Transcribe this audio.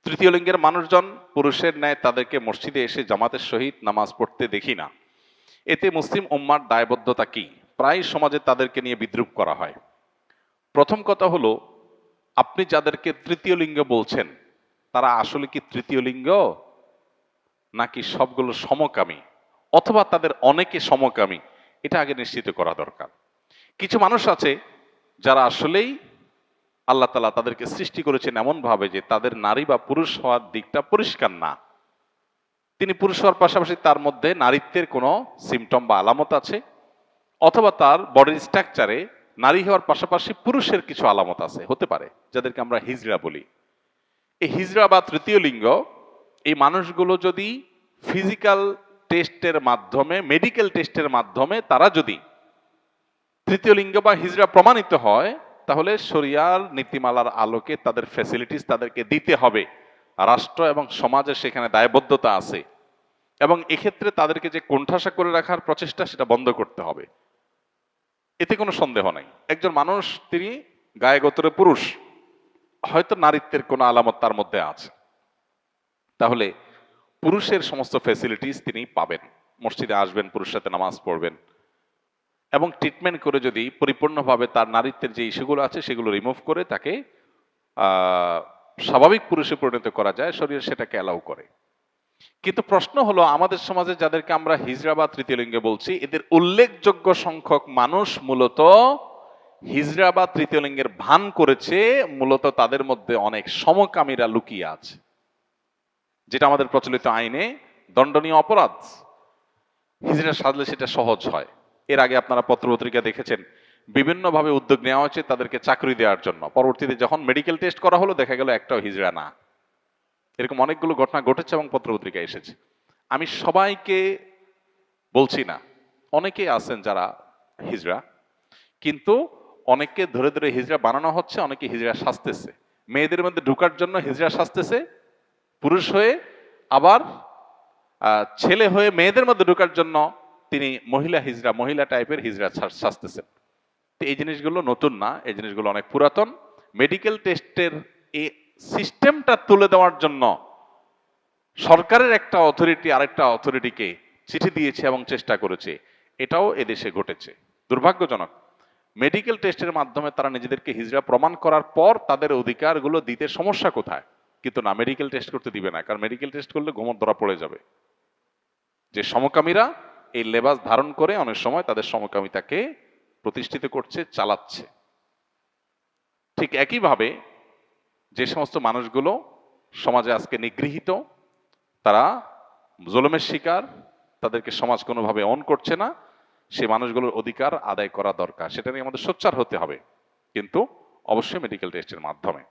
তৃতীয় লিঙ্গের মানুষজন পুরুষের ন্যায় তাদেরকে মসজিদে এসে জামাতের সহিত নামাজ পড়তে দেখি না। এতে মুসলিম উম্মার দায়বদ্ধতা কি? প্রায় সমাজে তাদেরকে নিয়ে বিদ্রূপ করা হয়। প্রথম কথা হলো, আপনি যাদেরকে তৃতীয় লিঙ্গ বলছেন তারা আসলে কি তৃতীয় লিঙ্গ, নাকি সবগুলো সমকামী, অথবা তাদের অনেকে সমকামী? এটা আগে নিশ্চিত করা দরকার। কিছু মানুষ আছে যারা আসলেই আল্লাহ তাআলা তাদেরকে সৃষ্টি করেছেন এমন ভাবে যে তাদের নারী বা পুরুষ হওয়ার দিকটা পরিষ্কার না। তিনি পুরুষ হওয়ার পাশাপাশি তার মধ্যে নারীত্বের কোনো সিমটম বা আলামত আছে, অথবা তার বডির স্ট্রাকচারে নারী হওয়ার পাশাপাশি পুরুষের কিছু আলামত আছে, হতে পারে, যাদেরকে আমরা হিজড়া বলি। এই হিজড়া বা তৃতীয় লিঙ্গ, এই মানুষগুলো যদি ফিজিক্যাল টেস্টের মাধ্যমে, মেডিকেল টেস্টের মাধ্যমে তারা যদি তৃতীয় লিঙ্গ বা হিজড়া প্রমাণিত হয়, তাহলে শরিয়ার নীতিমালার আলোকে তাদের ফ্যাসিলিটিস তাদেরকে দিতে হবে। রাষ্ট্র এবং সমাজের সেখানে দায়বদ্ধতা আছে, এবং এক্ষেত্রে তাদেরকে যে কোণঠাসা করে রাখার প্রচেষ্টা, সেটা বন্ধ করতে হবে। এতে কোনো সন্দেহ নাই, একজন মানুষ তিনি গায়ে গোত্রে পুরুষ, হয়তো নারীত্বের কোনো আলামত তার মধ্যে আছে, তাহলে পুরুষের সমস্ত ফ্যাসিলিটিস তিনি পাবেন। মসজিদে আসবেন, পুরুষের সাথে নামাজ পড়বেন, এবং ট্রিটমেন্ট করে যদি পরিপূর্ণভাবে তার নারীত্বের যে ইস্যুগুলো আছে সেগুলো রিমুভ করে তাকে স্বাভাবিক পুরুষে পরিণত করা যায়, শরীর সেটাকে অ্যালাউ করে। কিন্তু প্রশ্ন হলো, আমাদের সমাজে যাদেরকে আমরা হিজড়া বা তৃতীয় লিঙ্গে বলছি, এদের উল্লেখযোগ্য সংখ্যক মানুষ মূলত হিজড়া বা তৃতীয় লিঙ্গের ভান করেছে। মূলত তাদের মধ্যে অনেক সমকামীরা লুকিয়ে আছে, যেটা আমাদের প্রচলিত আইনে দণ্ডনীয় অপরাধ। হিজড়া সাজলে সেটা সহজ হয়। এর আগে আপনারা পত্রপত্রিকা দেখেছেন, বিভিন্নভাবে উদ্যোগ নেওয়া হয়েছে তাদেরকে চাকরি দেওয়ার জন্য। পরবর্তীতে যখন মেডিকেল টেস্ট করা হলো, দেখা গেল একটাও হিজড়া না। এরকম অনেকগুলো ঘটনা ঘটেছে এবং পত্রপত্রিকায় এসেছে। আমি সবাইকে বলছি না, অনেকে আছেন যারা হিজড়া, কিন্তু অনেককে ধরে ধরে হিজড়া বানানো হচ্ছে, অনেকে হিজড়া সাজতেছে। মেয়েদের মধ্যে ঢুকার জন্য হিজড়া সাজতেছে পুরুষ হয়ে, আবার ছেলে হয়ে মেয়েদের মধ্যে ঢোকার জন্য তিনি মহিলা হিজড়া, মহিলা টাইপের হিজড়া সাজতেছেন। তো এই জিনিসগুলো নতুন না, এই জিনিসগুলো অনেক পুরাতন। মেডিকেল টেস্টের এই সিস্টেমটা তুলে দেওয়ার জন্য সরকারের একটা অথরিটি আরেকটা অথরিটিকে চিঠি দিয়েছে এবং চেষ্টা করেছে, এটাও এদেশে ঘটেছে। দুর্ভাগ্যজনক, মেডিকেল টেস্টের মাধ্যমে তারা নিজেদেরকে হিজড়া প্রমাণ করার পর তাদের অধিকারগুলো দিতে সমস্যা কোথায়? কিন্তু না, মেডিকেল টেস্ট করতে দিবে না, কারণ মেডিকেল টেস্ট করলে ঘুমট ধরা পড়ে যাবে যে সমকামীরা এই লেবাস ধারণ করে অনেক সময় তাদের সমকামিতাকে প্রতিষ্ঠিত করছে, চালাচ্ছে। ঠিক একইভাবে যে সমস্ত মানুষগুলো সমাজে আজকে নিগৃহীত, তারা জুলুমের শিকার, তাদেরকে সমাজ কোনোভাবে অন করছে না, সেই মানুষগুলোর অধিকার আদায় করা দরকার। সেটা নিয়ে আমাদের সোচ্চার হতে হবে, কিন্তু অবশ্যই মেডিকেল টেস্টের মাধ্যমে।